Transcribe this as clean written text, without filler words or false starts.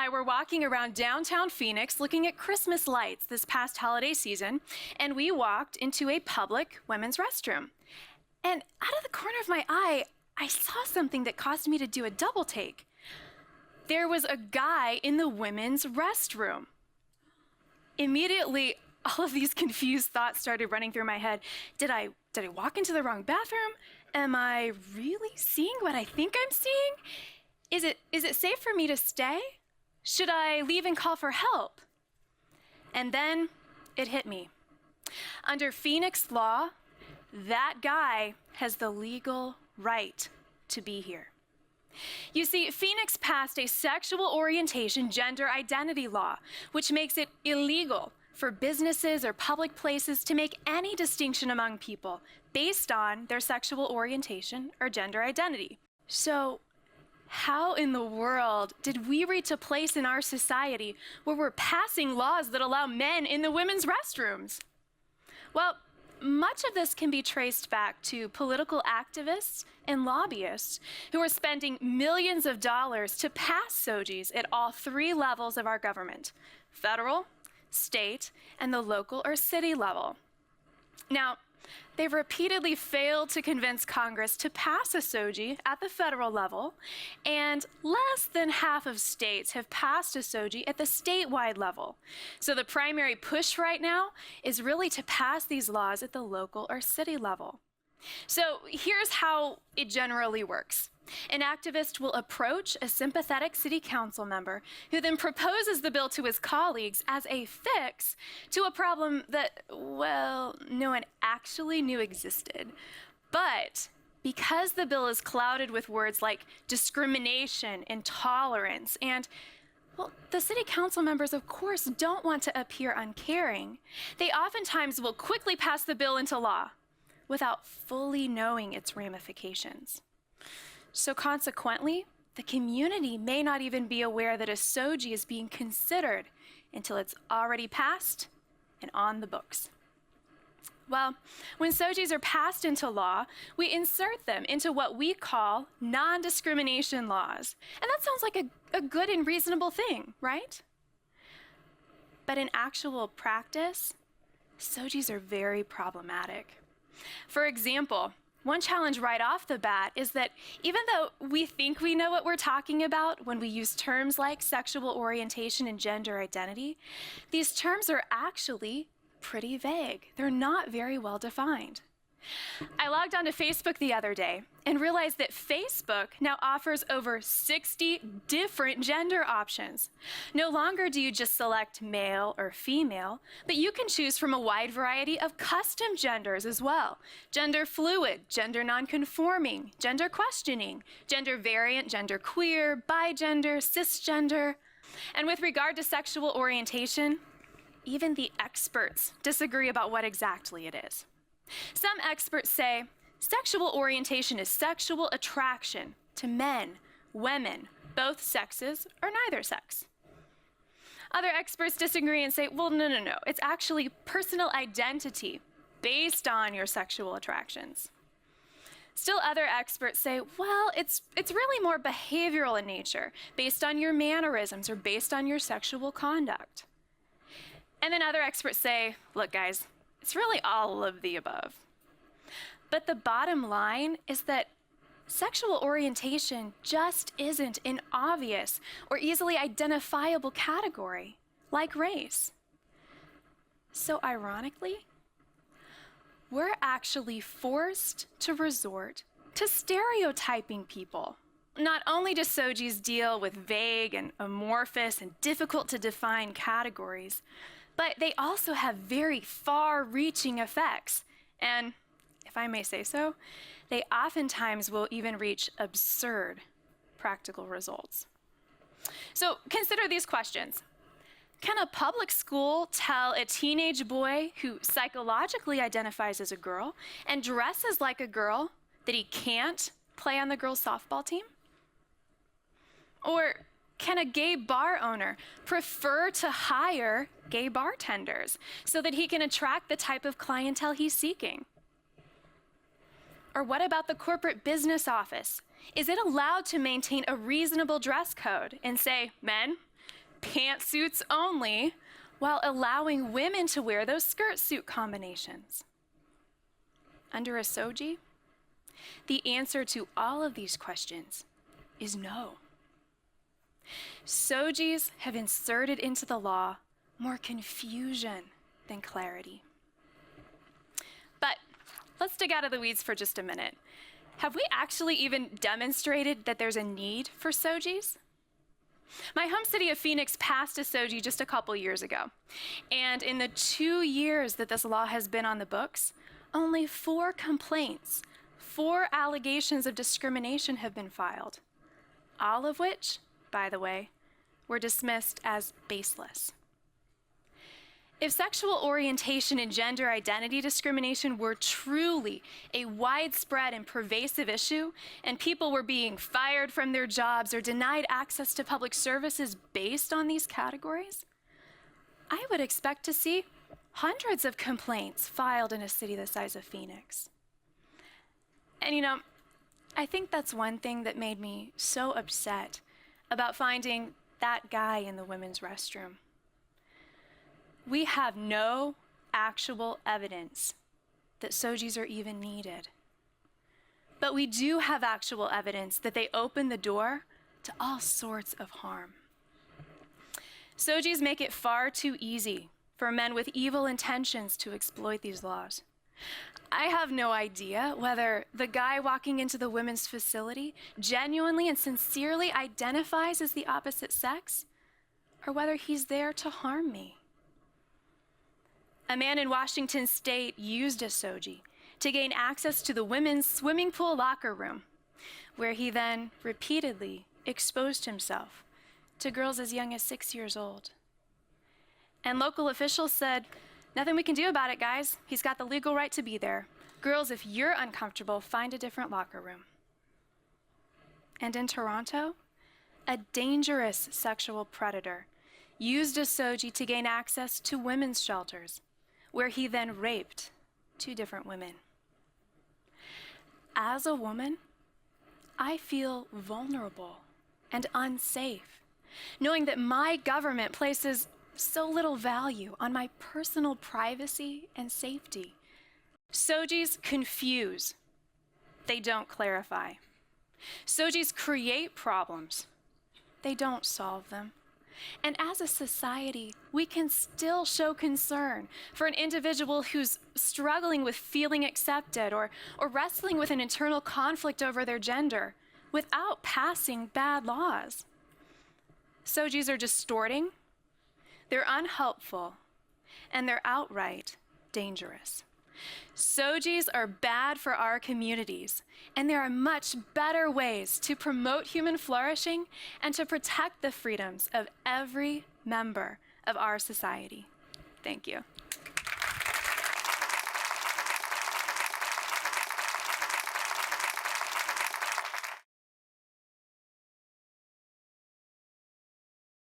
I were walking around downtown Phoenix looking at Christmas lights this past holiday season, and we walked into a public women's restroom. And out of the corner of my eye, I saw something that caused me to do a double take. There was a guy in the women's restroom. Immediately, all of these confused thoughts started running through my head. Did I walk into the wrong bathroom? Am I really seeing what I think I'm seeing? Is it safe for me to stay? Should I leave and call for help? And then it hit me. Under Phoenix law, that guy has the legal right to be here. You see, Phoenix passed a sexual orientation gender identity law, which makes it illegal for businesses or public places to make any distinction among people based on their sexual orientation or gender identity. So, how in the world did we reach a place in our society where we're passing laws that allow men in the women's restrooms? Well, much of this can be traced back to political activists and lobbyists who are spending millions of dollars to pass SOGIs at all three levels of our government: federal, state, and the local or city level. Now, they've repeatedly failed to convince Congress to pass a SOGI at the federal level, and less than half of states have passed a SOGI at the statewide level. So the primary push right now is really to pass these laws at the local or city level. So here's how it generally works. An activist will approach a sympathetic city council member who then proposes the bill to his colleagues as a fix to a problem that, well, no one actually knew existed. But because the bill is clouded with words like discrimination, intolerance, and, well, the city council members, of course, don't want to appear uncaring, they oftentimes will quickly pass the bill into law without fully knowing its ramifications. So consequently, the community may not even be aware that a SOGI is being considered until it's already passed and on the books. Well, when SOGIs are passed into law, we insert them into what we call non-discrimination laws. And that sounds like a good and reasonable thing, right? But in actual practice, SOGIs are very problematic. For example, one challenge right off the bat is that even though we think we know what we're talking about when we use terms like sexual orientation and gender identity, these terms are actually pretty vague. They're not very well defined. I logged onto Facebook the other day and realized that Facebook now offers over 60 different gender options. No longer do you just select male or female, but you can choose from a wide variety of custom genders as well: gender fluid, gender nonconforming, gender questioning, gender variant, gender queer, bigender, cisgender. And with regard to sexual orientation, even the experts disagree about what exactly it is. Some experts say sexual orientation is sexual attraction to men, women, both sexes, or neither sex. Other experts disagree and say, well, no. It's actually personal identity based on your sexual attractions. Still other experts say, well, it's really more behavioral in nature, based on your mannerisms or based on your sexual conduct. And then other experts say, look, guys, it's really all of the above. But the bottom line is that sexual orientation just isn't an obvious or easily identifiable category like race. So ironically, we're actually forced to resort to stereotyping people. Not only do SOGIs deal with vague and amorphous and difficult to define categories, but they also have very far-reaching effects. And if I may say so, they oftentimes will even reach absurd practical results. So consider these questions. Can a public school tell a teenage boy who psychologically identifies as a girl and dresses like a girl that he can't play on the girls' softball team? Or can a gay bar owner prefer to hire gay bartenders so that he can attract the type of clientele he's seeking? Or what about the corporate business office? Is it allowed to maintain a reasonable dress code and say, men, pantsuits only, while allowing women to wear those skirt suit combinations? Under a SOGI, the answer to all of these questions is no. SOGIs have inserted into the law more confusion than clarity. But let's dig out of the weeds for just a minute. Have we actually even demonstrated that there's a need for SOGIs? My home city of Phoenix passed a SOGI just a couple years ago. And in the 2 years that this law has been on the books, only 4 complaints, 4 allegations of discrimination have been filed, all of which, by the way, were dismissed as baseless. If sexual orientation and gender identity discrimination were truly a widespread and pervasive issue, and people were being fired from their jobs or denied access to public services based on these categories, I would expect to see hundreds of complaints filed in a city the size of Phoenix. And I think that's one thing that made me so upset about finding that guy in the women's restroom. We have no actual evidence that SOGIs are even needed. But we do have actual evidence that they open the door to all sorts of harm. SOGIs make it far too easy for men with evil intentions to exploit these laws. I have no idea whether the guy walking into the women's facility genuinely and sincerely identifies as the opposite sex, or whether he's there to harm me. A man in Washington State used a SOGI to gain access to the women's swimming pool locker room, where he then repeatedly exposed himself to girls as young as 6 years old. And local officials said, "Nothing we can do about it, guys. He's got the legal right to be there. Girls, if you're uncomfortable, find a different locker room." And in Toronto, a dangerous sexual predator used a SOGI to gain access to women's shelters, where he then raped 2 different women. As a woman, I feel vulnerable and unsafe, knowing that my government places so little value on my personal privacy and safety. SOGIs confuse. They don't clarify. SOGIs create problems. They don't solve them. And as a society, we can still show concern for an individual who's struggling with feeling accepted or wrestling with an internal conflict over their gender without passing bad laws. SOGIs are distorting, they're unhelpful, and they're outright dangerous. SOGIs are bad for our communities, and there are much better ways to promote human flourishing and to protect the freedoms of every member of our society. Thank you.